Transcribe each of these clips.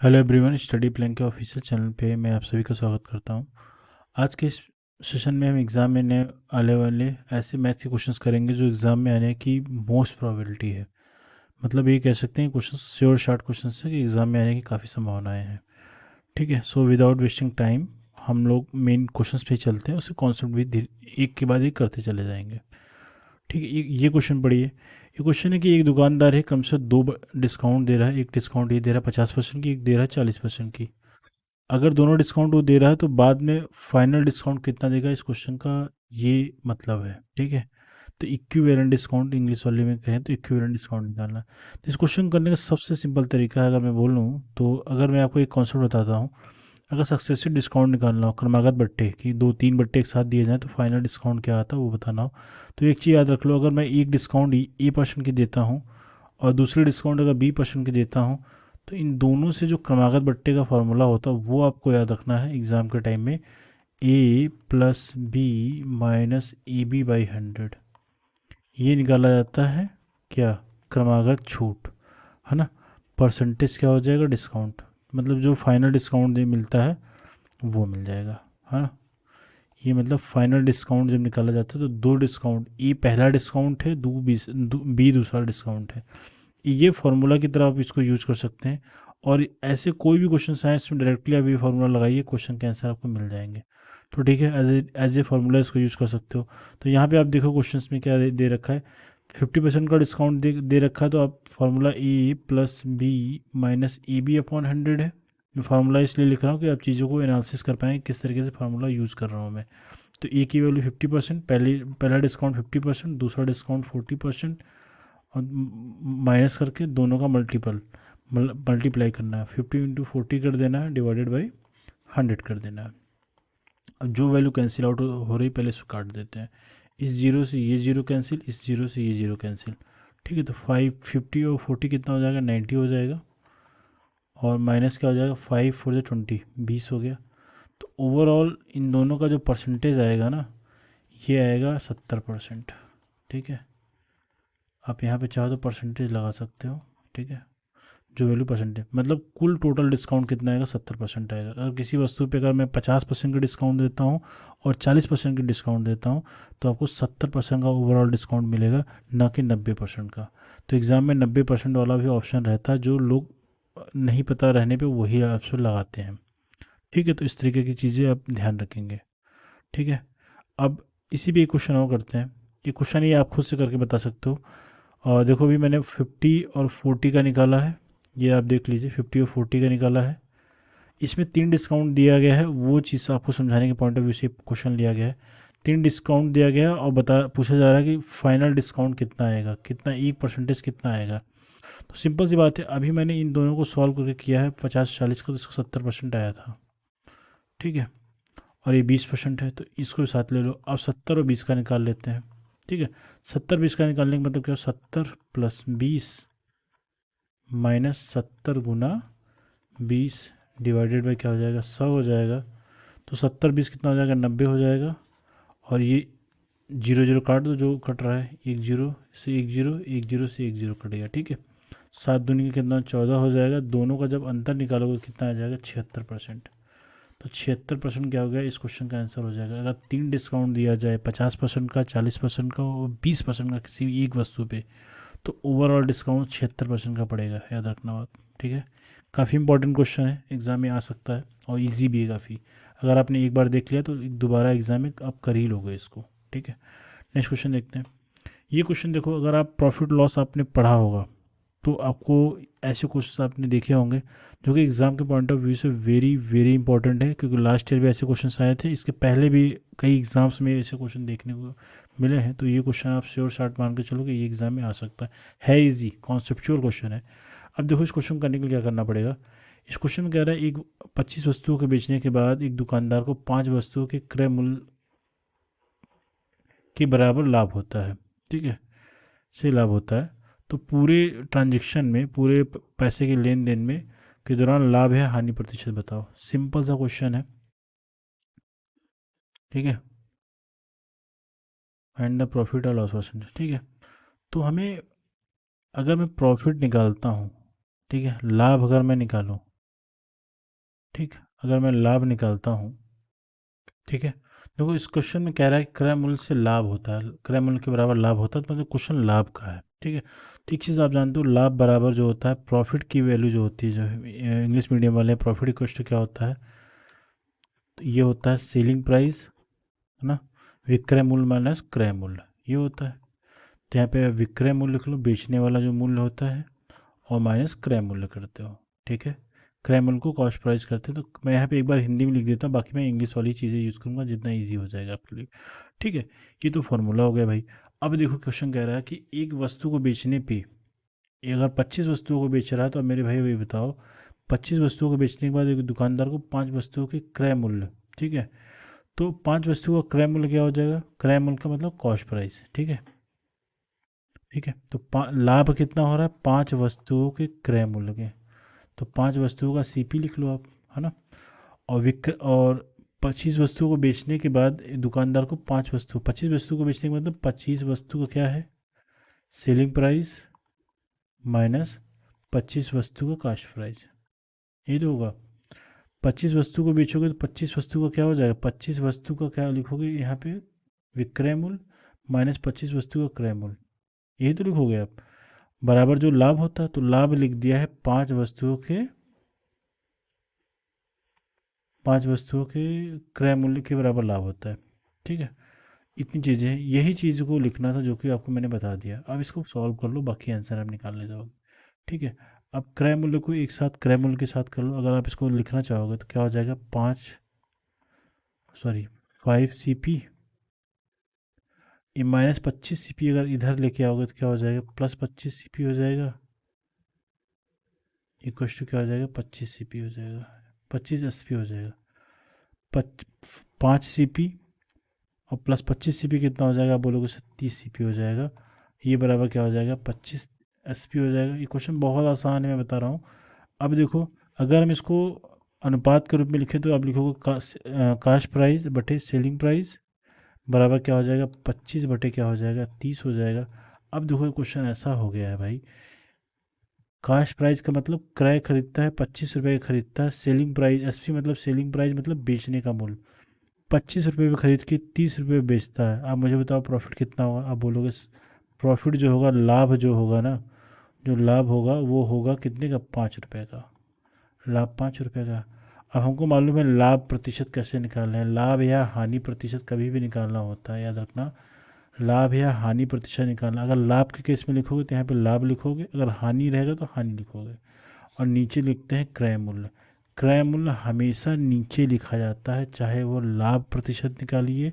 Hello everyone, study plan के official channel पे मैं आप सभी का स्वागत करता हूँ। आज के इस सेशन में हम एग्ज़ाम में आने वाले ऐसे मैथ्स के क्वेश्चंस करेंगे जो एग्ज़ाम में आने की मोस्ट प्रोबेबिलिटी है। मतलब ये कह सकते हैं क्वेश्चन श्योर शॉर्ट क्वेश्चन है कि एग्ज़ाम में आने की काफ़ी संभावनाएं हैं। ठीक है, सो विदाउट वेस्टिंग टाइम हम लोग मेन क्वेश्चंस पे ही चलते हैं, उसके कॉन्सेप्ट भी एक के बाद एक करते चले जाएंगे। ठीक है, ये क्वेश्चन पढ़िए। ये क्वेश्चन है कि एक दुकानदार है कम से दो डिस्काउंट दे रहा है। एक डिस्काउंट ये दे रहा है 50% की, एक दे रहा है 40% की। अगर दोनों डिस्काउंट वो दे रहा है तो बाद में फाइनल डिस्काउंट कितना देगा, इस क्वेश्चन का ये मतलब है। ठीक है, तो इक्विवेलेंट डिस्काउंट इंग्लिश वाले में कहें तो इक्विवेलेंट डिस्काउंट निकालना है। तो इस क्वेश्चन करने का सबसे सिंपल तरीका है, अगर मैं बोलूँ तो अगर मैं आपको एक कॉन्सेप्ट बताता हूँ। अगर सक्सेसिव डिस्काउंट निकालना हो, क्रमागत बट्टे कि दो तीन बट्टे एक साथ दिए जाएँ तो फाइनल डिस्काउंट क्या आता है वो बताना हो, तो एक चीज़ याद रख लो। अगर मैं एक डिस्काउंट A% की देता हूँ और दूसरी डिस्काउंट अगर B% की देता हूँ, तो इन दोनों से जो क्रमागत बट्टे का फार्मूला होता है वो आपको याद रखना है एग्ज़ाम के टाइम में। A + B - AB/100 ये निकाला जाता है क्या, क्रमागत छूट, है ना। परसेंटेज क्या हो जाएगा, डिस्काउंट, मतलब जो फाइनल डिस्काउंट मिलता है वो मिल जाएगा, है ना। ये मतलब फाइनल डिस्काउंट जब निकाला जाता है तो दो डिस्काउंट, ए पहला डिस्काउंट है, बी दूसरा डिस्काउंट है। ये फार्मूला की तरह आप इसको यूज कर सकते हैं। और ऐसे कोई भी क्वेश्चन आए इसमें डायरेक्टली आप ये फार्मूला लगाइए, क्वेश्चन के आंसर आपको मिल जाएंगे। तो ठीक है, एज ए फार्मूला इसको यूज कर सकते हो। तो यहाँ पे आप देखो क्वेश्चंस में क्या दे रखा है, 50% का डिस्काउंट दे रखा है, तो आप फार्मूला A + B - AB/100 है। मैं फार्मूला इसलिए लिख रहा हूँ कि आप चीज़ों को एनालिसिस कर पाएँ किस तरीके से फार्मूला यूज़ कर रहा हूँ मैं। तो ए की वैल्यू 50%, पहला डिस्काउंट 50%, दूसरा डिस्काउंट 40%, और माइनस करके दोनों का मल्टीप्लाई करना है। 50 × 40 कर देना है, डिवाइडेड बाई 100 कर देना है। अब जो वैल्यू कैंसिल आउट हो रही पहले इसको काट देते हैं। इस जीरो से ये जीरो कैंसिल, इस जीरो से ये जीरो कैंसिल। ठीक है, तो 50 और 40 कितना हो जाएगा, 90 हो जाएगा। और माइनस क्या हो जाएगा, 5 × 4 = 20, 20 हो गया। तो ओवरऑल इन दोनों का जो परसेंटेज आएगा ना, ये आएगा 70%। ठीक है, आप यहाँ पे चाहो तो परसेंटेज लगा सकते हो। ठीक है, जो वैल्यू परसेंटेज मतलब कुल टोटल डिस्काउंट कितना आएगा, 70% आएगा। अगर किसी वस्तु पे अगर मैं 50% का डिस्काउंट देता हूँ और 40% की डिस्काउंट देता हूँ तो आपको 70% का ओवरऑल डिस्काउंट मिलेगा, ना कि 90% का। तो एग्ज़ाम में 90% वाला भी ऑप्शन रहता है, जो लोग नहीं पता रहने पे वही ऑप्शन लगाते हैं। ठीक है, तो इस तरीके की चीज़ें आप ध्यान रखेंगे। ठीक है, अब इसी पे एक क्वेश्चन और करते हैं। ये क्वेश्चन ये आप खुद से करके बता सकते हो। और देखो अभी मैंने 50 और 40 का निकाला है, ये आप देख लीजिए, 50 और 40 का निकाला है। इसमें 3 डिस्काउंट दिया गया है, वो चीज़ आपको समझाने के पॉइंट ऑफ व्यू से क्वेश्चन लिया गया है। 3 डिस्काउंट दिया गया है और पूछा जा रहा है कि फाइनल डिस्काउंट कितना आएगा, कितना, एक परसेंटेज कितना आएगा। तो सिंपल सी बात है, अभी मैंने इन दोनों को सॉल्व करके किया है 50 40 का, तो इसका 70% आया था। ठीक है, और ये 20% है तो इसको भी साथ ले लो। अब 70 और 20 का निकाल लेते हैं। ठीक है, 70 20 का निकालने का मतलब क्या, 70 + 20 - 70 × 20 डिवाइडेड बाई क्या हो जाएगा, 100 हो जाएगा। तो 70 20 कितना हो जाएगा, 90 हो जाएगा। और ये जीरो जीरो काट दो, जो कट रहा है, एक जीरो से एक जीरो, एक जीरो से एक जीरो कटेगा। ठीक है, 7 दूनी का कितना, 14 हो जाएगा। दोनों का जब अंतर निकालोगे कितना आ जाएगा, 76%। तो 76% क्या हो गया, इस क्वेश्चन का आंसर हो जाएगा। अगर 3 डिस्काउंट दिया जाए, 50% का, 40% का और 20% का किसी भी एक वस्तु पे, तो ओवरऑल डिस्काउंट 76% का पड़ेगा, याद रखना बात। ठीक है, काफ़ी इंपॉर्टेंट क्वेश्चन है, एग्ज़ाम में आ सकता है और इजी भी है काफ़ी। अगर आपने एक बार देख लिया तो दोबारा एग्ज़ाम में आप कर ही लोगे इसको। ठीक है, नेक्स्ट क्वेश्चन देखते हैं। ये क्वेश्चन देखो, अगर आप प्रॉफिट लॉस आपने पढ़ा होगा तो आपको ऐसे क्वेश्चन आपने देखे होंगे जो कि एग्ज़ाम के पॉइंट ऑफ व्यू से वेरी वेरी इंपॉर्टेंट है, क्योंकि लास्ट ईयर भी ऐसे क्वेश्चन आए थे, इसके पहले भी कई एग्ज़ाम्स में ऐसे क्वेश्चन देखने को मिले हैं। तो ये क्वेश्चन आप श्योर शॉर्ट मान के चलो कि ये एग्ज़ाम में आ सकता है इजी कॉन्सेप्चुअल क्वेश्चन है। अब देखो इस क्वेश्चन करने के लिए क्या करना पड़ेगा। इस क्वेश्चन में कह रहा है, एक 25 वस्तुओं के बेचने के बाद एक दुकानदार को 5 वस्तुओं के क्रय मूल्य के बराबर लाभ होता है। ठीक है, से लाभ होता है। तो पूरे ट्रांजैक्शन में, पूरे पैसे के लेन देन में के दौरान लाभ या हानि प्रतिशत बताओ। सिंपल सा क्वेश्चन है। ठीक है, एंड द प्रॉफिट और लॉस परसेंटेज। ठीक है, तो हमें, अगर मैं प्रॉफिट निकालता हूँ, ठीक है, लाभ अगर मैं निकालूँ, ठीक, अगर मैं लाभ निकालता हूँ, ठीक है, देखो इस क्वेश्चन में कह रहा है कि क्रय मूल्य से लाभ होता है, क्रय मूल्य के बराबर लाभ होता है, तो मतलब क्वेश्चन लाभ का है। ठीक है, तो एक चीज़ आप जानते हो, लाभ बराबर जो होता है प्रॉफिट की वैल्यू जो होती है, जो इंग्लिश मीडियम वाले प्रॉफिट इक्वल टू क्या होता है, तो ये होता है सेलिंग प्राइस, है ना, विक्रय मूल्य माइनस क्रय मूल्य, ये होता है। तो यहाँ पे विक्रय मूल्य लिख लो, बेचने वाला जो मूल्य होता है, और माइनस क्रय मूल्य करते हो। ठीक है, क्रय मूल्य को कॉस्ट प्राइस करते हैं। तो मैं यहाँ पे एक बार हिंदी में लिख देता हूँ, बाकी मैं इंग्लिश वाली चीज़ें यूज़ करूँगा जितना ईजी हो जाएगा आपके लिए। ठीक है, ये तो फॉर्मूला हो गया भाई। अब देखो क्वेश्चन कह रहा है कि एक वस्तु को बेचने पे, अगर 25 वस्तुओं को बेच रहा है, तो अब मेरे भाई वही बताओ, 25 वस्तुओं को बेचने के बाद एक दुकानदार को 5 वस्तुओं के क्रय मूल्य, ठीक है, तो 5 वस्तुओं का क्रय मूल्य क्या हो जाएगा, क्रय मूल्य का मतलब कॉस्ट प्राइस। ठीक है, ठीक है, तो लाभ कितना हो रहा है, 5 वस्तुओं के क्रय मूल्य के, तो 5 वस्तुओं का सीपी लिख लो आप, है ना, और विक्र और 25 वस्तुओं को बेचने के बाद दुकानदार को 5 वस्तु, 25 वस्तु को बेचने के मतलब 25 वस्तु का क्या है, सेलिंग प्राइस माइनस 25 वस्तु का कास्ट प्राइस, ये तो होगा। 25 वस्तु को बेचोगे तो 25 वस्तु का क्या हो जाएगा, 25 वस्तु का क्या लिखोगे यहाँ पे, विक्रय मूल्य माइनस 25 वस्तु का क्रय मूल्य, यही तो लिखोगे आप, बराबर जो लाभ होता है, तो लाभ लिख दिया है 5 वस्तुओं के क्रय मूल्य के बराबर लाभ होता है। ठीक है, इतनी चीज़ें हैं, यही चीज़ को लिखना था जो कि आपको मैंने बता दिया। अब इसको सॉल्व कर लो, बाकी आंसर आप निकाल ले जाओगे। ठीक है, अब क्रय मूल्य को एक साथ क्रय मूल्य के साथ कर लो, अगर आप इसको लिखना चाहोगे तो क्या हो जाएगा, 5 ये माइनस 25 CP अगर इधर लेके आओगे तो क्या हो जाएगा, प्लस 25 CP हो जाएगा, इक्व टू क्या हो जाएगा, 25 CP हो जाएगा, 25 SP हो जाएगा, 5 CP और प्लस 25 CP कितना हो जाएगा, आप बोलोगे 30 CP हो जाएगा, ये बराबर क्या हो जाएगा, 25 SP हो जाएगा। ये क्वेश्चन बहुत आसान है, मैं बता रहा हूँ। अब देखो, अगर हम इसको अनुपात के रूप में लिखें तो आप लिखोगे कास्ट प्राइस बटे सेलिंग प्राइस बराबर क्या हो जाएगा, 25 बटे क्या हो जाएगा, 30 हो जाएगा। अब देखो क्वेश्चन ऐसा हो गया है भाई, कास्ट प्राइस का मतलब क्रय खरीदता है 25 रुपये का खरीदता है, सेलिंग प्राइस SP मतलब सेलिंग प्राइस मतलब बेचने का मूल्य, 25 रुपये में खरीद के 30 रुपये बेचता है। आप मुझे बताओ प्रॉफिट कितना होगा, आप बोलोगे प्रॉफिट जो होगा, लाभ जो होगा ना, जो लाभ होगा वो होगा कितने का, 5 रुपये का, लाभ 5 रुपये का। अब हमको मालूम है लाभ प्रतिशत कैसे निकालना है, लाभ या हानि प्रतिशत कभी भी निकालना होता है, याद रखना, लाभ या हानि प्रतिशत निकालना। अगर लाभ के केस में लिखोगे तो यहाँ पे लाभ लिखोगे, अगर हानि रहेगा तो हानि लिखोगे, और नीचे लिखते हैं क्रय मूल्य। क्रय मूल्य हमेशा नीचे लिखा जाता है, चाहे वो लाभ प्रतिशत निकालिए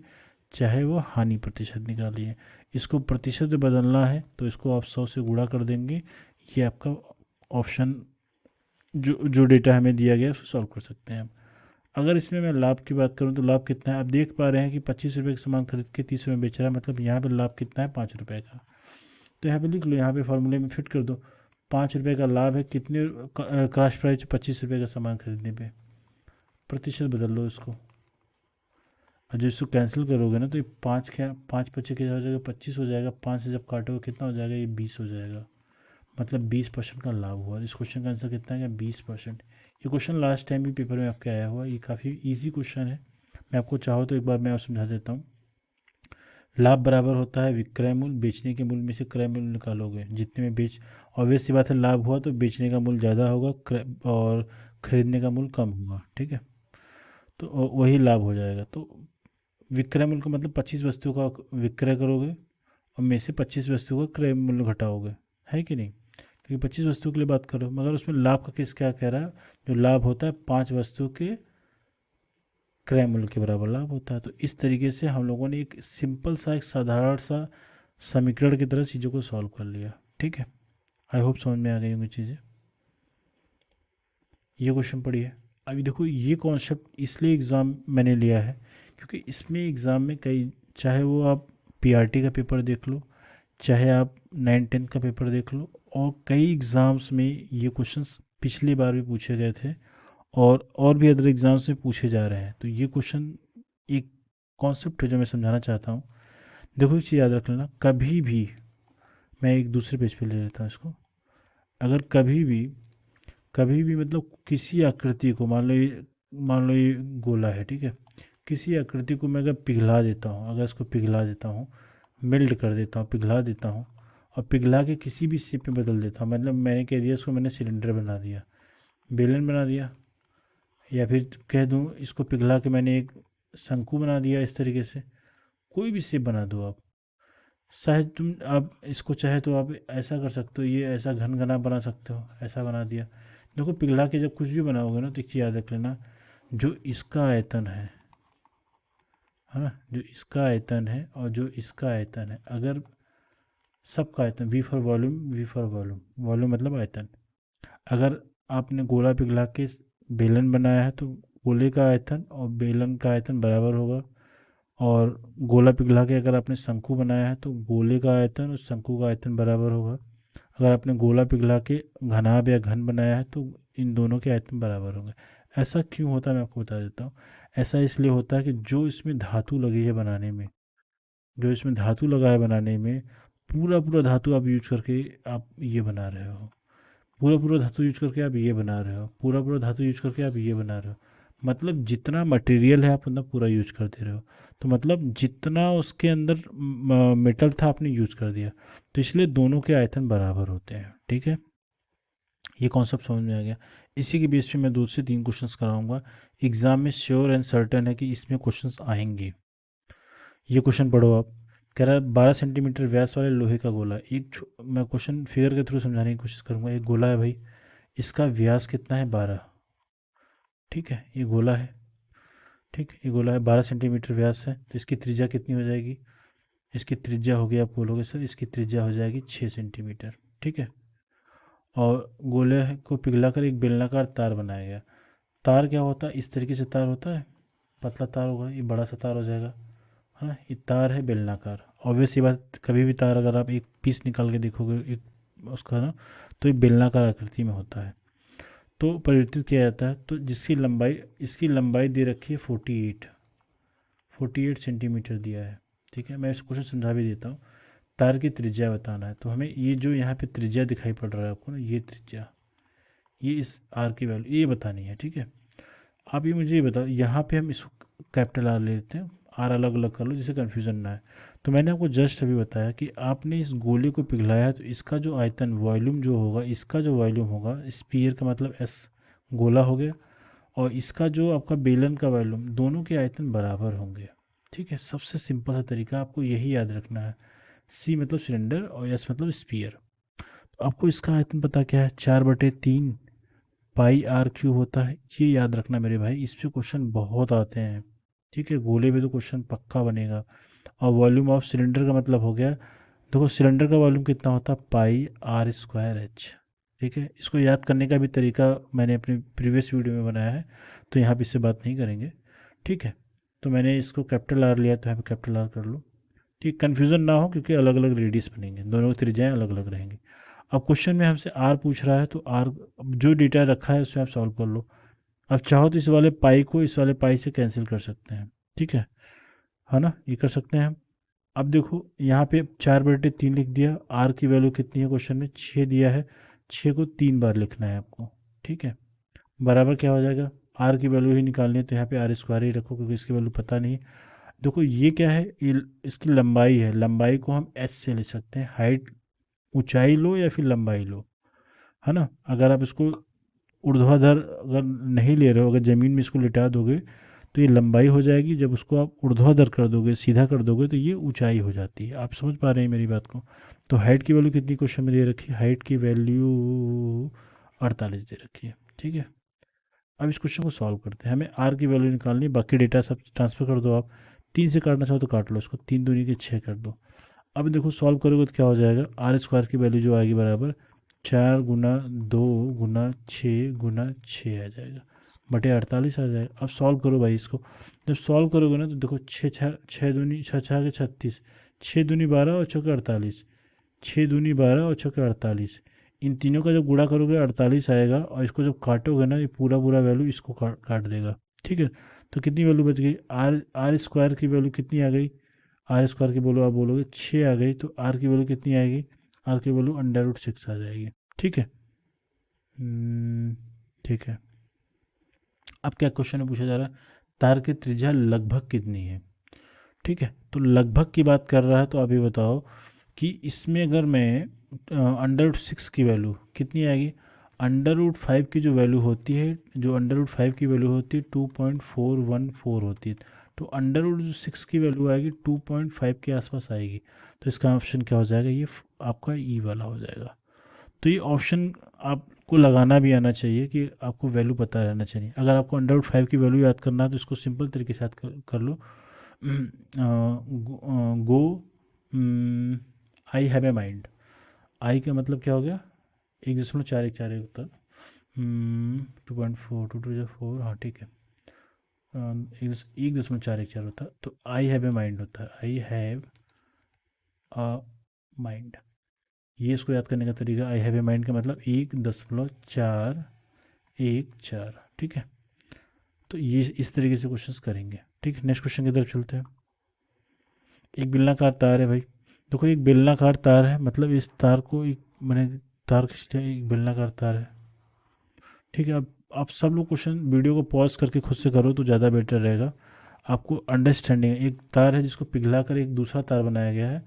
चाहे वो हानि प्रतिशत निकालिए। इसको प्रतिशत में बदलना है तो इसको आप 100 से गुणा कर देंगे, ये आपका ऑप्शन जो जो डेटा हमें दिया गया है उसको सॉल्व कर सकते हैं हम। अगर इसमें मैं लाभ की बात करूं तो लाभ कितना है, आप देख पा रहे हैं कि 25 रुपये का सामान खरीद के 30 रुपये में बेच रहा है, मतलब यहाँ पे लाभ कितना है, 5 रुपये का। तो यहाँ पे लिख लो, यहाँ पे फॉर्मूले में फिट कर दो, 5 रुपये का लाभ है कितने, कास्ट प्राइस 25 रुपये का सामान खरीदने पे, प्रतिशत बदल लो इसको, और जब इसको कैंसिल करोगे ना तो ये 5 क्या हो जाएगा, 25 हो जाएगा, 5 से जब काटोगे कितना हो जाएगा, ये 20 हो जाएगा, मतलब 20% का लाभ हुआ। इस क्वेश्चन का आंसर कितना है, 20%। ये क्वेश्चन लास्ट टाइम भी पेपर में आपके आया हुआ, ये काफ़ी इजी क्वेश्चन है। मैं आपको चाहो तो एक बार मैं समझा देता हूँ। लाभ बराबर होता है विक्रय मूल्य, बेचने के मूल्य में से क्रय मूल्य निकालोगे, जितने में बेच, ऑब्वियस सी बात है, लाभ हुआ तो बेचने का मूल्य ज़्यादा होगा, और खरीदने का मूल्य कम होगा। ठीक है, तो वही लाभ हो जाएगा। तो विक्रय मूल्य का मतलब 25 वस्तु का विक्रय करोगे और में से 25 वस्तु का क्रय मूल्य घटाओगे, है कि नहीं, क्योंकि 25 वस्तु के लिए बात करो, मगर उसमें लाभ का केस क्या कह रहा है, जो लाभ होता है 5 वस्तु के क्रय मूल्य के बराबर लाभ होता है। तो इस तरीके से हम लोगों ने एक सिंपल सा, एक साधारण सा समीकरण की तरह चीज़ों को सॉल्व कर लिया। ठीक है, आई होप समझ में आ गई होंगी चीज़ें। ये क्वेश्चन पढ़िए। अभी देखो, ये कॉन्सेप्ट इसलिए एग्ज़ाम मैंने लिया है क्योंकि इसमें एग्ज़ाम में कई, चाहे वो आप PRT का पेपर देख लो, चाहे आप 9-10 का पेपर देख लो, और कई एग्ज़ाम्स में ये क्वेश्चंस पिछली बार भी पूछे गए थे, और भी अदर एग्ज़ाम्स में पूछे जा रहे हैं। तो ये क्वेश्चन एक कॉन्सेप्ट है जो मैं समझाना चाहता हूँ। देखो एक चीज़ याद रख लेना, कभी भी, मैं एक दूसरे पेज पे ले लेता हूँ इसको, अगर कभी भी कभी भी मतलब किसी आकृति को, मान लो ये गोला है, ठीक है, किसी आकृति को मैं अगर पिघला देता हूँ, अगर इसको पिघला देता हूँ, मेल्ट कर देता हूँ, पिघला देता हूँ, और पिघला के किसी भी शेप में बदल देता हूँ, मतलब मैंने कह दिया इसको, मैंने सिलेंडर बना दिया, बेलन बना दिया, या फिर कह दूँ इसको पिघला के मैंने एक शंकु बना दिया, इस तरीके से कोई भी शेप बना दो आप। शायद तुम आप इसको चाहे तो आप ऐसा कर सकते हो, ये ऐसा घन घना बना सकते हो, ऐसा बना दिया। देखो पिघला के जब कुछ भी बनाओगे ना, तो एक चीज़ याद रख लेना, जो इसका आयतन है ना, जो इसका आयतन है और जो इसका आयतन है, अगर सबका आयतन, V for volume, V for volume, volume मतलब आयतन, अगर आपने गोला पिघला के बेलन बनाया है तो गोले का आयतन और बेलन का आयतन बराबर होगा, और गोला पिघला के अगर आपने शंकु बनाया है तो गोले का आयतन और शंकु का आयतन बराबर होगा। अगर आपने गोला पिघला के घनाभ या घन बनाया है तो इन दोनों के आयतन बराबर होंगे। ऐसा क्यों होता है मैं आपको बता देता हूँ। ऐसा इसलिए होता है कि जो इसमें धातु लगी है बनाने में, जो इसमें धातु लगा है बनाने में, पूरा पूरा धातु आप यूज करके आप ये बना रहे हो, पूरा पूरा धातु यूज करके आप ये बना रहे हो, पूरा पूरा धातु यूज करके आप ये बना रहे हो। मतलब जितना मटेरियल है आप उतना पूरा यूज करते रहे हो, तो मतलब जितना उसके अंदर मेटल था आपने यूज कर दिया, तो इसलिए दोनों के आयतन बराबर होते हैं। ठीक है, ये कॉन्सेप्ट समझ में आ गया। इसी के बेस पे मैं 2 से 3 क्वेश्चंस कराऊंगा, एग्जाम में श्योर एंड सर्टन है कि इसमें क्वेश्चंस आएंगे। ये क्वेश्चन पढ़ो आप, कह रहा है 12 सेंटीमीटर व्यास वाले लोहे का गोला, मैं क्वेश्चन फिगर के थ्रू समझाने की कोशिश करूंगा। एक गोला है भाई, इसका व्यास कितना है 12, ठीक है, ये गोला है, ठीक, ये गोला है 12 सेंटीमीटर व्यास है, तो इसकी त्रिज्या कितनी हो जाएगी, इसकी त्रिज्या होगी, आप बोलोगे सर इसकी त्रिज्या हो जाएगी 6 सेंटीमीटर, ठीक है। और गोले को पिघला कर एक बेलनाकार तार बनाया गया। तार क्या होता है, इस तरीके से तार होता है, पतला तार होगा, ये बड़ा सा तार हो जाएगा, है ना, ये तार है बेलनाकार। ऑब्वियस ये बात, कभी भी तार अगर आप एक पीस निकाल के देखोगे एक उसका ना, तो ये बेलनाकार आकृति में होता है, तो परिवर्तित किया जाता है। तो जिसकी लंबाई, इसकी लंबाई दे रखी है 48 सेंटीमीटर दिया है, ठीक है। मैं इस क्वेश्चन समझा भी देता हूँ। तार की त्रिज्या बताना है, तो हमें ये जो यहाँ पे त्रिज्या दिखाई पड़ रहा है आपको ना, ये त्रिज्या, ये इस आर की वैल्यू ये बतानी है, ठीक है। आप ये मुझे ये बताओ, यहाँ पे हम इसको कैपिटल आर ले लेते हैं, आर अलग अलग कर लो जिससे कन्फ्यूज़न ना है। तो मैंने आपको जस्ट अभी बताया कि आपने इस गोले को पिघलाया है, तो इसका जो आयतन वॉल्यूम जो होगा, इसका जो वॉल्यूम होगा, स्पीयर का मतलब एस, गोला हो गया, और इसका जो आपका बेलन का वॉल्यूम, दोनों के आयतन बराबर होंगे, ठीक है। सबसे सिंपल सा तरीका आपको यही याद रखना है। सी मतलब सिलेंडर और एस मतलब स्पीयर। तो आपको इसका आयतन पता क्या है, 4/3 पाई आर क्यू होता है, ये याद रखना मेरे भाई, इस पे क्वेश्चन बहुत आते हैं, ठीक है। गोले पे तो क्वेश्चन पक्का बनेगा। और वॉल्यूम ऑफ सिलेंडर का मतलब हो गया, देखो सिलेंडर का वॉल्यूम कितना होता है, पाई आर स्क्वायर एच, ठीक है। इसको याद करने का भी तरीका मैंने अपनी प्रीवियस वीडियो में बनाया है, तो यहाँ पे इससे बात नहीं करेंगे, ठीक है। तो मैंने इसको कैपिटल आर लिया, तो यहाँ पे कैपिटल आर कर लो, ठीक, कन्फ्यूज़न ना हो, क्योंकि अलग अलग रेडियस बनेंगे, दोनों की त्रिज्याएँ अलग अलग रहेंगी। अब क्वेश्चन में हमसे आर पूछ रहा है, तो आर जो डेटा रखा है उससे आप सॉल्व कर लो। अब चाहो तो इस वाले पाई को इस वाले पाई से कैंसिल कर सकते हैं, ठीक है ना, ये कर सकते हैं हम। अब देखो यहाँ पे 4/3 लिख दिया, आर की वैल्यू कितनी है क्वेश्चन में, 6 दिया है, 6 को 3 बार लिखना है आपको, ठीक है। बराबर क्या हो जाएगा, आर की वैल्यू ही निकालनी है, तो यहाँ पे आर स्क्वायर ही रखो, क्योंकि इसकी वैल्यू पता नहीं। देखो ये क्या है, ये इसकी लंबाई है, लंबाई को हम एस से ले सकते हैं, हाइट ऊंचाई लो या फिर लंबाई लो, है ना। अगर आप इसको ऊर्ध्वाधर अगर नहीं ले रहे हो, अगर ज़मीन में इसको लिटा दोगे तो ये लंबाई हो जाएगी, जब उसको आप ऊर्ध्वाधर कर दोगे, सीधा कर दोगे, तो ये ऊंचाई हो जाती है। आप समझ पा रहे हैं मेरी बात को। तो हाइट की वैल्यू कितनी क्वेश्चन में दे रखी है, हाइट की वैल्यू 48 दे रखी है, ठीक है। अब इस क्वेश्चन को सॉल्व करते हैं, हमें आर की वैल्यू निकालनी है, बाकी डेटा सब ट्रांसफर कर दो आप। 3 से काटना चाहो तो काट लो इसको, 3 दूनी के 6 कर दो। अब देखो सॉल्व करोगे तो क्या हो जाएगा, आर स्क्वायर की वैल्यू जो आएगी बराबर 4 × 2 × 6 × 6 आ जाएगा, बटे 48 आ जाएगा। अब सॉल्व करो भाई इसको, जब सॉल्व करोगे ना तो देखो 6 दूनी 6 6 के 36, 6 दूनी 12 और 6 के 48, 6 दूनी 12 और 6 के 48, इन तीनों का जब गुणा करोगे 48 आएगा, और इसको जब काटोगे ना, ये पूरा पूरा वैल्यू इसको काट देगा, ठीक है। तो कितनी वैल्यू बच गई, आर आर स्क्वायर की वैल्यू कितनी आ गई, आर स्क्वायर की बोलो, आप बोलोगे 6 आ गई, तो आर की वैल्यू कितनी आएगी, आर की वैल्यू √6 आ जाएगी, ठीक है। ठीक है। अब क्या क्वेश्चन में पूछा जा रहा है, तार की त्रिज्या लगभग कितनी है। ठीक है, तो लगभग की बात कर रहा है, तो अभी बताओ कि इसमें अगर मैं अंडर रूट 6 की वैल्यू कितनी आएगी, अंडर रूट 5 की जो वैल्यू होती है, जो अंडर रूट 5 की वैल्यू होती है 2.414 होती है, तो अंडर रूट 6 की वैल्यू आएगी 2.5 के आसपास आएगी। तो इसका ऑप्शन क्या हो जाएगा, ये आपका ई वाला हो जाएगा। तो ये ऑप्शन आपको लगाना भी आना चाहिए कि आपको वैल्यू पता रहना चाहिए। अगर आपको अंडर रूट 5 की वैल्यू याद करना है तो इसको सिंपल तरीके से याद कर लो। गो आई हैव ए माइंड, आई का मतलब क्या हो गया, 1.414 होता है। 2.4 2 4, हाँ ठीक है। 1.414 होता है, तो आई हैव ए माइंड होता है, आई हैव अ माइंड। ये इसको याद करने का तरीका, आई हैव ए माइंड का मतलब 1.414। ठीक है, तो ये इस तरीके से क्वेश्चंस करेंगे। ठीक है, नेक्स्ट क्वेश्चन की तरफ चलते हैं। एक बेलनाकार तार है भाई, देखो एक बेलनाकार तार है, मतलब इस तार को एक मैंने तार खींचा है, एक बेलनाकार तार है। ठीक है, अब आप सब लोग क्वेश्चन वीडियो को पॉज करके खुद से करो तो ज़्यादा बेटर रहेगा, आपको अंडरस्टैंडिंग है। एक तार है जिसको पिघला कर एक दूसरा तार बनाया गया है,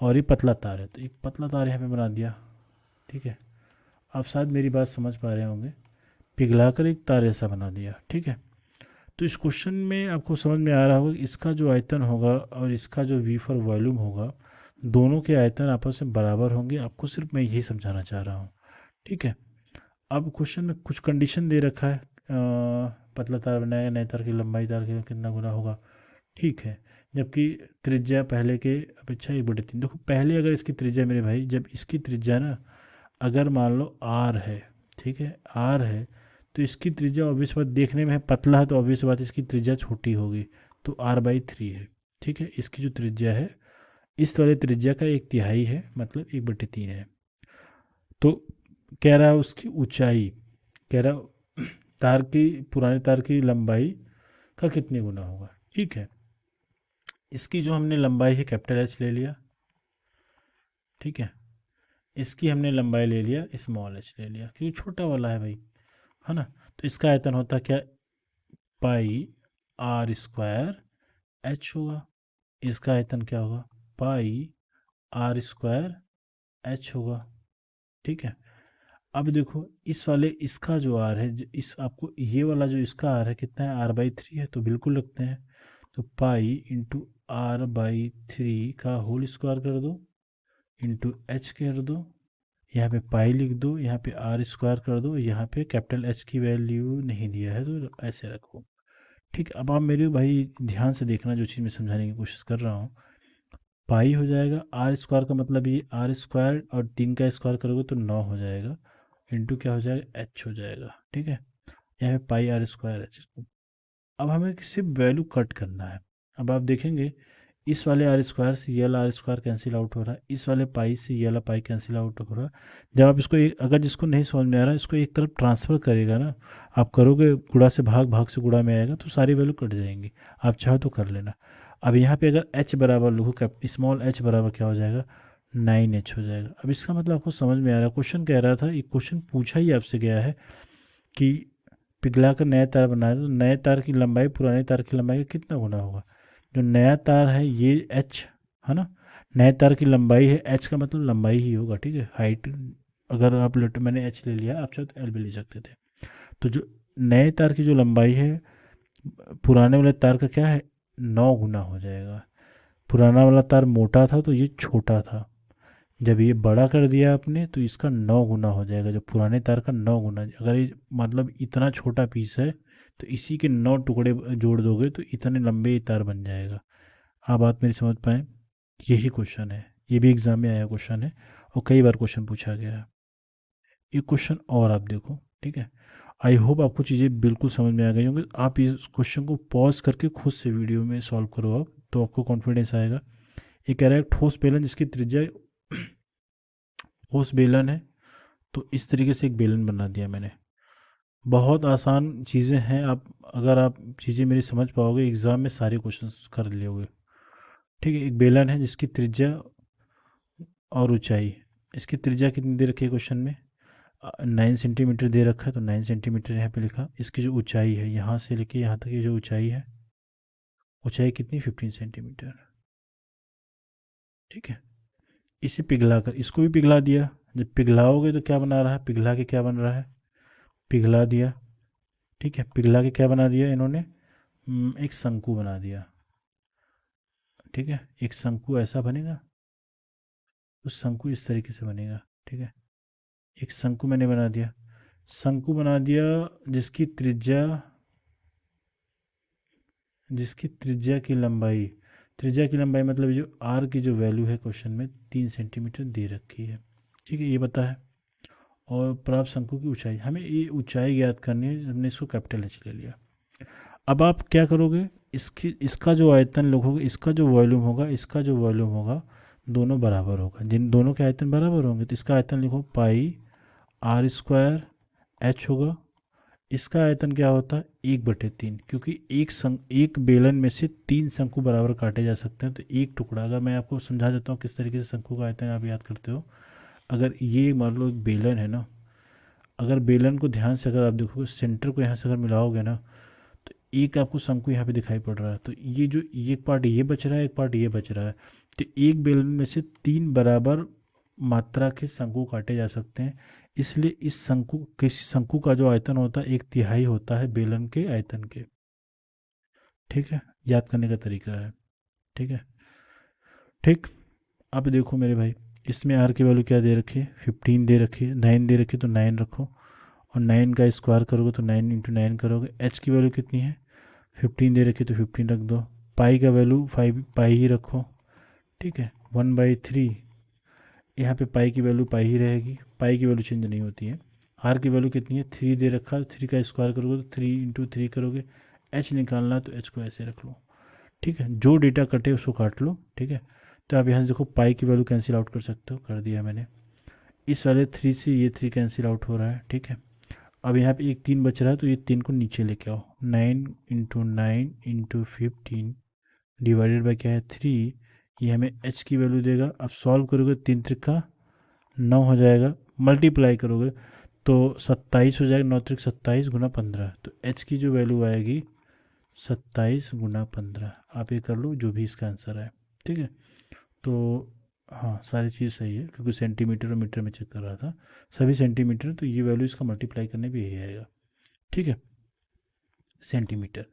और ये पतला तार है, तो एक पतला तार यहाँ पे बना दिया। ठीक है, आप शायद मेरी बात समझ पा रहे होंगे, पिघला कर एक तार ऐसा बना दिया। ठीक है, तो इस क्वेश्चन में आपको समझ में आ रहा होगा कि इसका जो आयतन होगा और इसका जो वी फॉर वॉल्यूम होगा, दोनों के आयतन आपस में बराबर होंगे। आपको सिर्फ मैं यही समझाना चाह रहा हूँ। ठीक है, अब क्वेश्चन में कुछ कंडीशन दे रखा है, पतला तार बनाएगा, नए तार की लंबाई तार के कितना गुना होगा। ठीक है, जबकि त्रिज्या पहले के अपेक्षा 1/3। देखो पहले अगर इसकी त्रिज्या मेरे भाई, जब इसकी त्रिज्या ना अगर मान लो आर है, ठीक है आर है, तो इसकी त्रिज्या ऑब्वियस बात, देखने में है पतला है तो ऑब्वियस बात इसकी त्रिज्या छोटी होगी, तो r/3 है। ठीक है, इसकी जो त्रिज्या है इस वाले त्रिज्या का 1/3 है, मतलब 1/3 है। तो कह रहा है उसकी ऊंचाई, कह रहा तार की, पुराने तार की लंबाई का कितने गुना होगा। ठीक है, इसकी जो हमने लंबाई है कैपिटल एच ले लिया। ठीक है, इसकी हमने लंबाई ले लिया स्मॉल एच ले लिया, क्योंकि छोटा वाला है भाई, है ना। तो इसका आयतन होता क्या, πr² एच होगा। इसका आयतन क्या होगा, πr² एच होगा। ठीक है, अब देखो इस वाले इसका जो आर है, इस आपको ये वाला जो इसका आर है कितना है, r/3 है, तो बिल्कुल रखते हैं। तो π × r/3 का होल स्क्वायर कर दो, इंटू एच कर दो, यहाँ पे पाई लिख दो, यहाँ पे r² कर दो, यहाँ पे कैपिटल एच की वैल्यू नहीं दिया है तो ऐसे रखो। ठीक है, अब आप मेरे भाई ध्यान से देखना, जो चीज़ मैं समझाने की कोशिश कर रहा हूँ। पाई हो जाएगा r² का मतलब ये r² और 3 का स्क्वायर करोगे तो 9 हो जाएगा, इंटू क्या हो जाएगा, एच हो जाएगा। ठीक है, यहाँ पे πr² एच। अब हमें सिर्फ वैल्यू कट करना है। अब आप देखेंगे इस वाले r² से ये वाला r² कैंसिल आउट हो रहा है, इस वाले पाई से ये वाला पाई कैंसिल आउट हो रहा है। जब आप इसको अगर जिसको नहीं समझ में आ रहा है इसको एक तरफ ट्रांसफ़र करेगा ना, आप करोगे गुणा से भाग, भाग से गुणा में आएगा, तो सारी वैल्यू कट जाएंगी। आप चाहो तो कर लेना। अब यहाँ पे अगर h बराबर लिखो, स्मॉल h बराबर क्या हो जाएगा, 9h हो जाएगा। अब इसका मतलब आपको समझ में आ रहा है, क्वेश्चन कह रहा था, एक क्वेश्चन पूछा ही आपसे गया है कि पिघला कर नया तार बनाया, तो नए तार की लंबाई पुराने तार की लंबाई का कितना गुना होगा। जो नया तार है ये एच है ना, नए तार की लंबाई है, एच का मतलब लंबाई ही होगा। ठीक है, हाइट अगर आप मैंने एच ले लिया, आप चाहे तो एल भी ले सकते थे। तो जो नए तार की जो लंबाई है पुराने वाले तार का क्या है, 9 गुना हो जाएगा। पुराना वाला तार मोटा था तो ये छोटा था, जब ये बड़ा कर दिया आपने तो इसका 9 गुना हो जाएगा, जो पुराने तार का 9 गुना। अगर ये मतलब इतना छोटा पीस है तो इसी के 9 टुकड़े जोड़ दोगे तो इतने लंबे ये तार बन जाएगा। आप बात मेरी समझ पाए, यही क्वेश्चन है, ये भी एग्जाम में आया क्वेश्चन है और कई बार क्वेश्चन पूछा गया है। एक क्वेश्चन और आप देखो। ठीक है, आई होप आपको चीज़ें बिल्कुल समझ में आ गई होंगी। आप इस क्वेश्चन को पॉज करके खुद से वीडियो में सॉल्व करो आप, तो आपको कॉन्फिडेंस आएगा। ये कह रहा है ठोस बेलन जिसकी त्रिज्या ठोस बेलन है, तो इस तरीके से एक बेलन बना दिया मैंने। बहुत आसान चीज़ें हैं, आप अगर आप चीज़ें मेरी समझ पाओगे एग्ज़ाम में सारे क्वेश्चन कर लोगे। ठीक है, एक बेलन है जिसकी त्रिज्या और ऊंचाई, इसकी त्रिज्या कितनी दे रखी है क्वेश्चन में, 9 सेंटीमीटर दे रखा है, तो 9 सेंटीमीटर यहाँ पे लिखा। इसकी जो ऊंचाई है यहाँ से लेके यहाँ तक की जो ऊंचाई है, ऊंचाई कितनी, 15 सेंटीमीटर। ठीक है, इसे पिघला कर इसको भी पिघला दिया। जब पिघलाओगे तो क्या बना रहा है, पिघला के क्या बन रहा है, पिघला दिया। ठीक है, पिघला के क्या बना दिया इन्होंने, एक शंकु बना दिया। ठीक है, एक शंकु ऐसा बनेगा, उस शंकु इस तरीके से बनेगा। ठीक है, एक शंकु मैंने बना दिया, शंकु बना दिया जिसकी त्रिज्या, की लंबाई, त्रिज्या की लंबाई मतलब जो आर की जो वैल्यू है क्वेश्चन में 3 सेंटीमीटर दे रखी है। ठीक है, ये पता है। और प्राप्त शंकु की ऊंचाई, हमें ये ऊंचाई ज्ञात करनी है, हमने इसको कैपिटल एच ले लिया। अब आप क्या करोगे, इसका जो आयतन लिखोगे, इसका जो वॉल्यूम होगा, इसका जो वॉल्यूम होगा, दोनों बराबर होगा। जिन दोनों के आयतन बराबर होंगे तो इसका आयतन लिखो पाई आर स्क्वायर एच होगा। इसका आयतन क्या होता है, 1/3, क्योंकि एक बेलन में से 3 शंकु बराबर काटे जा सकते हैं। तो एक टुकड़ा, अगर मैं आपको समझा देता हूँ किस तरीके से शंकु का आयतन आप याद करते हो। अगर ये मान लो एक बेलन है ना, अगर बेलन को ध्यान से अगर आप देखोगे, सेंटर को यहाँ से अगर मिलाओगे ना, तो एक आपको शंकु यहाँ पे दिखाई पड़ रहा है। तो ये जो एक पार्ट ये बच रहा है, एक पार्ट ये बच रहा है, तो एक बेलन में से 3 बराबर मात्रा के शंकु काटे जा सकते हैं। इसलिए इस शंकु, किसी शंकु का जो आयतन होता है 1/3 होता है बेलन के आयतन के। ठीक है, याद करने का तरीका है। ठीक है, ठीक। अब देखो मेरे भाई, इसमें आर की वैल्यू क्या दे रखी है, 15 दे रखी है, 9 दे रखी है, तो 9 रखो। और 9 का स्क्वायर करोगे तो 9 × 9 करोगे। एच की वैल्यू कितनी है, 15 दे रखी है, तो 15 रख दो। पाई का वैल्यू 5 पाई ही रखो। ठीक है, 1/3, यहाँ पे पाई की वैल्यू पाई ही रहेगी, पाई की वैल्यू चेंज नहीं होती है। आर की वैल्यू कितनी है, 3 दे रखा है, 3 का स्क्वायर करोगे तो 3 × 3 करोगे। एच निकालना है तो एच को ऐसे रख लो। ठीक है, जो डेटा कटे उसको काट लो। ठीक है, तो आप यहाँ से देखो पाई की वैल्यू कैंसिल आउट कर सकते हो, कर दिया मैंने। इस वाले 3 से ये 3 कैंसिल आउट हो रहा है। ठीक है, अब यहाँ पे एक 3 बच रहा है, तो ये 3 को नीचे लेके आओ। 9 × 9 × 15 डिवाइडेड बाई क्या है, 3। ये हमें एच की वैल्यू देगा। अब सॉल्व करोगे 3 त्रिका 9 हो जाएगा, मल्टीप्लाई करोगे तो 27 हो जाएगा। 9 त्रिक 27 × 15, तो एच की जो वैल्यू आएगी 27 × 15। आप ये कर लो जो भी इसका आंसर है। ठीक है, तो हाँ सारी चीज़ सही है, क्योंकि सेंटीमीटर और मीटर में चेक कर रहा था, सभी सेंटीमीटर, तो ये वैल्यू इसका मल्टीप्लाई करने भी यही आएगा। ठीक है, सेंटीमीटर।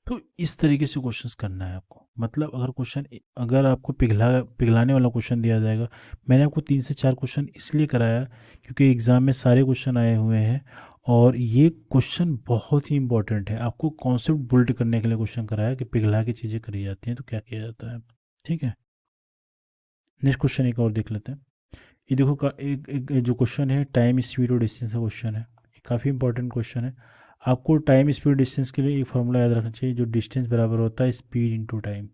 तो इस तरीके से क्वेश्चंस करना है आपको। मतलब अगर क्वेश्चन, अगर आपको पिघलाने वाला क्वेश्चन दिया जाएगा, मैंने आपको 3 से 4 क्वेश्चन इसलिए कराया क्योंकि एग्ज़ाम में सारे क्वेश्चन आए हुए हैं, और ये क्वेश्चन बहुत ही इंपॉर्टेंट है। आपको कॉन्सेप्ट बिल्ड करने के लिए क्वेश्चन कराया कि पिघला के चीज़ें करी जाती हैं तो क्या किया जाता है। ठीक है, नेक्स्ट क्वेश्चन एक और देख लेते हैं। ये देखो एक जो क्वेश्चन है, टाइम स्पीड और डिस्टेंस का क्वेश्चन है, काफ़ी इंपॉर्टेंट क्वेश्चन है। आपको टाइम स्पीड डिस्टेंस के लिए एक फार्मूला याद रखना चाहिए, जो डिस्टेंस बराबर होता है स्पीड इनटू टाइम।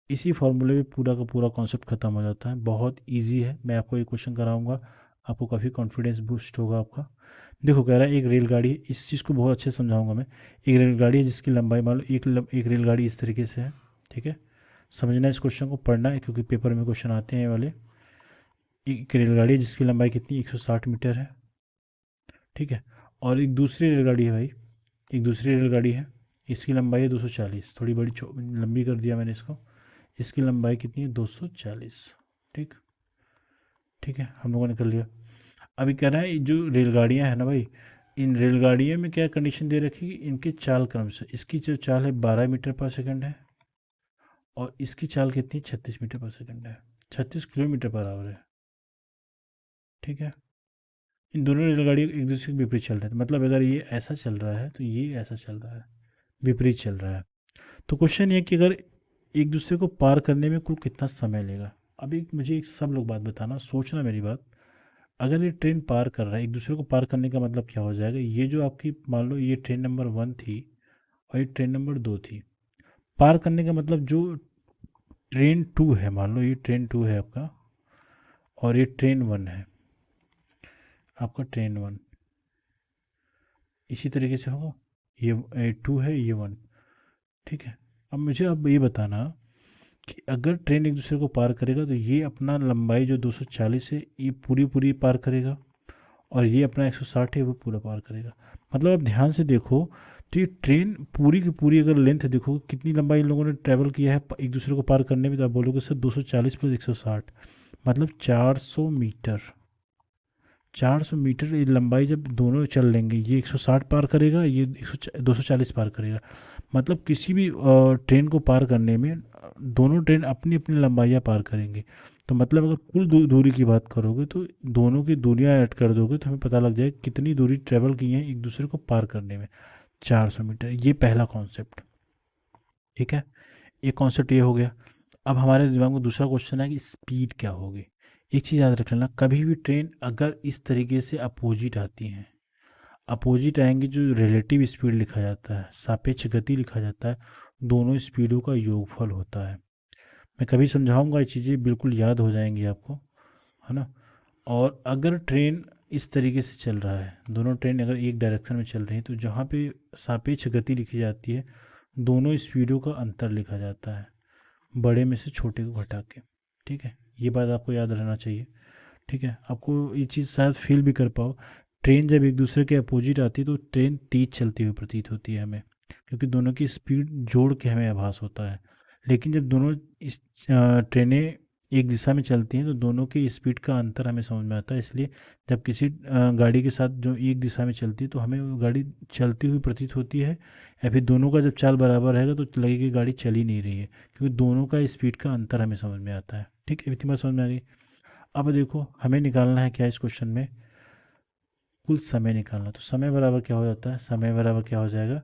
इसी फार्मूले में पूरा का पूरा कॉन्सेप्ट खत्म हो जाता है। बहुत इजी है, मैं आपको एक क्वेश्चन कराऊंगा, आपको काफ़ी कॉन्फिडेंस बूस्ट होगा आपका। देखो कह रहा है एक रेलगाड़ी है, इस चीज़ को बहुत अच्छे से समझाऊंगा मैं। एक रेलगाड़ी है जिसकी लंबाई मान लो एक रेलगाड़ी इस तरीके से है। ठीक है, समझना है, इस क्वेश्चन को पढ़ना है क्योंकि पेपर में क्वेश्चन आते हैं ये वाले। एक रेलगाड़ी है जिसकी लंबाई कितनी, 160 मीटर है। ठीक है, और एक दूसरी रेलगाड़ी है भाई, एक दूसरी रेलगाड़ी है, इसकी लंबाई है 240, थोड़ी बड़ी लंबी कर दिया मैंने इसको। इसकी लंबाई कितनी है, 240। ठीक, ठीक है, हम लोगों ने कर लिया। अभी कह रहा है जो रेलगाड़ियाँ हैं ना भाई, इन रेलगाड़ियों में क्या कंडीशन दे रखी है, इनके चाल क्रम से, इसकी जो चाल है 12 मीटर पर सेकंड है, और इसकी चाल कितनी, 36 मीटर पर सेकंड है, 36 किलोमीटर पर आवर है। ठीक है, इन दोनों रेलगाड़ियों एक दूसरे के विपरीत चल रहे थे, मतलब अगर ये ऐसा चल रहा है तो ये ऐसा चल रहा है, विपरीत चल रहा है। तो क्वेश्चन ये कि अगर एक दूसरे को पार करने में कुल कितना समय लेगा। अभी मुझे एक सब लोग बात बताना, सोचना मेरी बात। अगर ये ट्रेन पार कर रहा है, एक दूसरे को पार करने का मतलब क्या हो जाएगा, ये जो आपकी मान लो ये ट्रेन नंबर 1 थी और ये ट्रेन नंबर 2 थी, पार करने का मतलब जो ट्रेन 2 है, मान लो ये ट्रेन 2 है आपका, और ये ट्रेन 1 है आपका, ट्रेन 1 इसी तरीके से होगा। ये 2 है, ये 1। ठीक है, अब मुझे अब ये बताना कि अगर ट्रेन एक दूसरे को पार करेगा तो ये अपना लंबाई जो 240 है ये पूरी पूरी पार करेगा, और ये अपना 160 है वो पूरा पार करेगा। मतलब आप ध्यान से देखो तो ये ट्रेन पूरी की पूरी अगर लेंथ देखो कितनी लंबाई इन लोगों ने ट्रैवल किया है एक दूसरे को पार करने में, तो आप बोलोगे सर 240 प्लस 160 मतलब 400 मीटर। 400 मीटर ये लंबाई जब दोनों चल लेंगे, ये 160 पार करेगा, ये 240 पार करेगा। मतलब किसी भी ट्रेन को पार करने में दोनों ट्रेन अपनी अपनी लंबाइयाँ पार करेंगे। तो मतलब अगर कुल दूरी की बात करोगे तो दोनों की दूरियाँ ऐड कर दोगे तो हमें पता लग जाए कितनी दूरी ट्रेवल की है एक दूसरे को पार करने में, 400 मीटर। ये पहला कॉन्सेप्ट, ठीक है। एक कॉन्सेप्ट ये हो गया। अब हमारे दिमाग में दूसरा क्वेश्चन है कि स्पीड क्या होगी। एक चीज़ याद रख लेना, कभी भी ट्रेन अगर इस तरीके से अपोजिट आती हैं, अपोजिट आएंगे, जो रिलेटिव स्पीड लिखा जाता है, सापेक्ष गति लिखा जाता है, दोनों स्पीडों का योगफल होता है। मैं कभी समझाऊंगा, ये चीज़ें बिल्कुल याद हो जाएंगी आपको, है ना। और अगर ट्रेन इस तरीके से चल रहा है, दोनों ट्रेन अगर एक डायरेक्शन में चल रही हैं, तो जहाँ पे सापेक्ष गति लिखी जाती है दोनों स्पीडों का अंतर लिखा जाता है, बड़े में से छोटे को घटा के। ठीक है, ये बात आपको याद रहना चाहिए। ठीक है, आपको ये चीज़ शायद फील भी कर पाओ, ट्रेन जब एक दूसरे के अपोजिट आती है तो ट्रेन तेज चलती हुई प्रतीत होती है हमें, क्योंकि दोनों की स्पीड जोड़ के हमें आभास होता है। लेकिन जब दोनों इस ट्रेनें एक दिशा में चलती हैं तो दोनों की स्पीड का अंतर हमें समझ में आता है। इसलिए जब किसी गाड़ी के साथ जो एक दिशा में चलती है तो हमें वो गाड़ी चलती हुई प्रतीत होती है, या फिर दोनों का जब चाल बराबर रहेगा तो लगेगा कि गाड़ी चल ही नहीं रही है, क्योंकि दोनों का स्पीड का अंतर हमें समझ में आता है। ठीक है, इतनी बात समझ में आ गई। अब देखो हमें निकालना है क्या इस क्वेश्चन में, कुल समय निकालना। तो समय बराबर क्या हो जाता है, समय बराबर क्या हो जाएगा,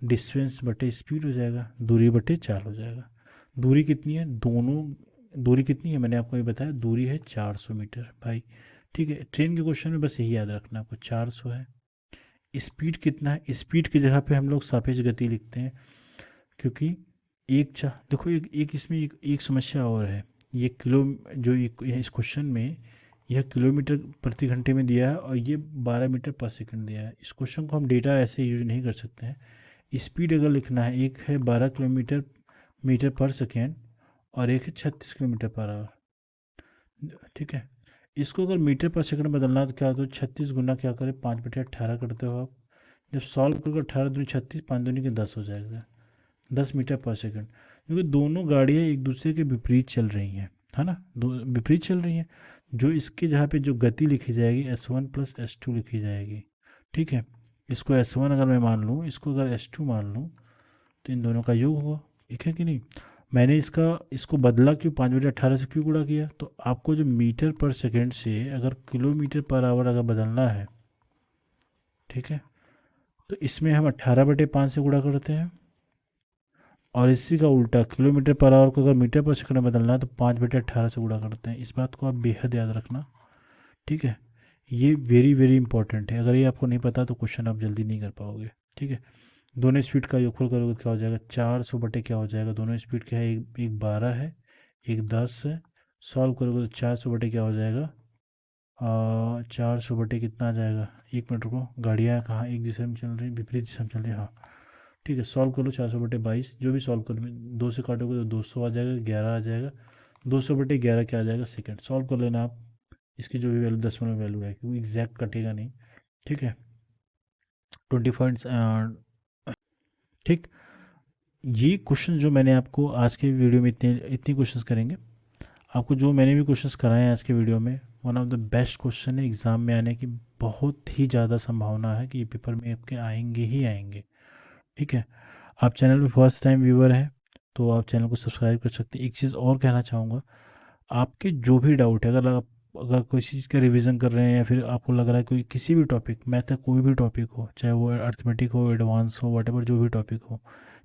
डिस्टेंस बटे स्पीड हो जाएगा, दूरी बटे चाल हो जाएगा। दूरी कितनी है, दोनों दूरी कितनी है मैंने आपको ये बताया, दूरी है 400 मीटर भाई। ठीक है, ट्रेन के क्वेश्चन में बस यही याद रखना आपको, 400 है। स्पीड कितना है, स्पीड की जगह पे हम लोग सापेक्ष गति लिखते हैं, क्योंकि देखो एक इसमें एक समस्या और है। ये किलो जो इस क्वेश्चन में यह किलोमीटर प्रति घंटे में दिया है और ये 12 मीटर पर सेकंड दिया है। इस क्वेश्चन को हम डेटा ऐसे यूज नहीं कर सकते हैं। स्पीड अगर लिखना है, एक है 12 किलोमीटर मीटर पर सेकेंड और एक है 36 किलोमीटर पर आवर। ठीक है, इसको अगर मीटर पर सेकंड बदलना है तो क्या होता है, 36 गुना क्या करें, 5/18 करते हो आप। जब सॉल्व करोगे 18×2 = 36, 5×2 = 10 हो जाएगा, 10 मीटर पर सेकंड। क्योंकि दोनों गाड़ियाँ एक दूसरे के विपरीत चल रही हैं, है ना, दो विपरीत चल रही हैं। जो इसके जहाँ पे जो गति लिखी जाएगी S1 + S2 लिखी जाएगी। ठीक है, इसको S1 अगर मैं मान लूँ, इसको अगर S2 मान लूँ, तो इन दोनों का योग होगा। ठीक है कि नहीं। मैंने इसको बदला क्यों, 5/18 से क्यों गुणा किया, तो आपको जो मीटर पर सेकेंड से अगर किलोमीटर पर आवर अगर बदलना है, ठीक है, तो इसमें हम 18/5 से गुणा करते हैं। और इसी का उल्टा किलोमीटर पर आवर को अगर मीटर पर सेकंड में बदलना है तो 5/18 से गुणा करते हैं। इस बात को आप बेहद याद रखना। ठीक है, ये वेरी वेरी इंपॉर्टेंट है। अगर ये आपको नहीं पता तो क्वेश्चन आप जल्दी नहीं कर पाओगे। ठीक है, दोनों स्पीड का योगफल करोगे तो क्या हो जाएगा, 400 बटे क्या हो जाएगा, दोनों स्पीड क्या है, एक 12 है, एक 10 है। सॉल्व करोगे तो 400 बटे क्या हो जाएगा, 400 बटे कितना आ जाएगा, एक मिनट रुको, गाड़ियाँ कहाँ एक दिशा में चल रही, विपरीत दिशा में चल रही है, हाँ। ठीक है, सॉल्व कर लो, 400/22, जो भी सॉल्व करो, 2 से काटोगे तो 200 आ जाएगा, 11 आ जाएगा। 200/11 क्या आ जाएगा, सेकंड। सॉल्व कर लेना आप, इसकी जो भी वैल्यू दशमलव वैल्यू है, क्योंकि एग्जैक्ट कटेगा नहीं। ठीक है, 20 पॉइंट्स। ठीक, ये क्वेश्चन जो मैंने आपको आज के वीडियो में इतनी क्वेश्चंस करेंगे, आपको जो मैंने भी क्वेश्चंस कराए हैं आज के वीडियो में, one of the best question है। एग्ज़ाम में आने की बहुत ही ज़्यादा संभावना है कि ये पेपर में आपके आएंगे ही आएंगे। ठीक है, आप चैनल पे फर्स्ट टाइम व्यूअर हैं तो आप चैनल को सब्सक्राइब कर सकते हैं। एक चीज़ और कहना चाहूँगा, आपके जो भी डाउट है, अगर कोई चीज़ का रिवीजन कर रहे हैं या फिर आपको लग रहा है कोई किसी भी टॉपिक, मैथ का कोई भी टॉपिक हो, चाहे वो अर्थमेटिक हो, एडवांस हो, वट जो भी टॉपिक हो,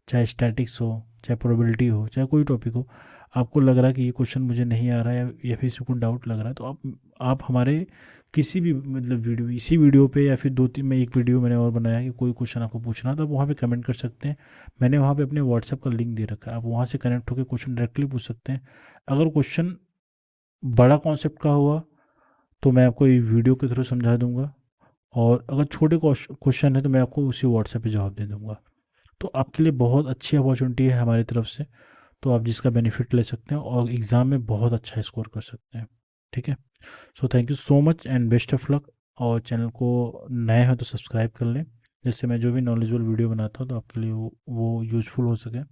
चाहे स्टैटिक्स हो, चाहे प्रोबेबिलिटी हो, चाहे कोई टॉपिक हो, आपको लग रहा है कि ये क्वेश्चन मुझे नहीं आ रहा है या फिर इसमें कुछ डाउट लग रहा है, तो आप हमारे किसी भी मतलब वीडियो, इसी वीडियो पे या फिर 2-3 में एक वीडियो मैंने और बनाया कि कोई क्वेश्चन आपको पूछना तो आप वहाँ पे कमेंट कर सकते हैं। मैंने वहाँ पे अपने व्हाट्सएप का लिंक दे रखा है, आप वहाँ से कनेक्ट होकर क्वेश्चन डायरेक्टली पूछ सकते हैं। अगर क्वेश्चन बड़ा कॉन्सेप्ट का हुआ तो मैं आपको ये वीडियो के थ्रू समझा दूंगा, और अगर छोटे क्वेश्चन है तो मैं आपको उसी व्हाट्सएप पे जवाब दे दूंगा। तो आपके लिए बहुत अच्छी अपॉर्चुनिटी है हमारी तरफ से, तो आप जिसका बेनिफिट ले सकते हैं और एग्ज़ाम में बहुत अच्छा स्कोर कर सकते हैं। ठीक है, so thank you so much and best of luck. और चैनल को नए हो तो सब्सक्राइब कर लें, जिससे मैं जो भी नॉलेजेबल वीडियो बनाता हूँ तो आपके लिए वो यूज़फुल हो सके।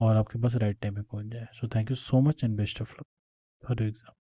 और आपके पास राइट टाइम पे पहुंच जाए। So thank you so much and best of luck for your exam.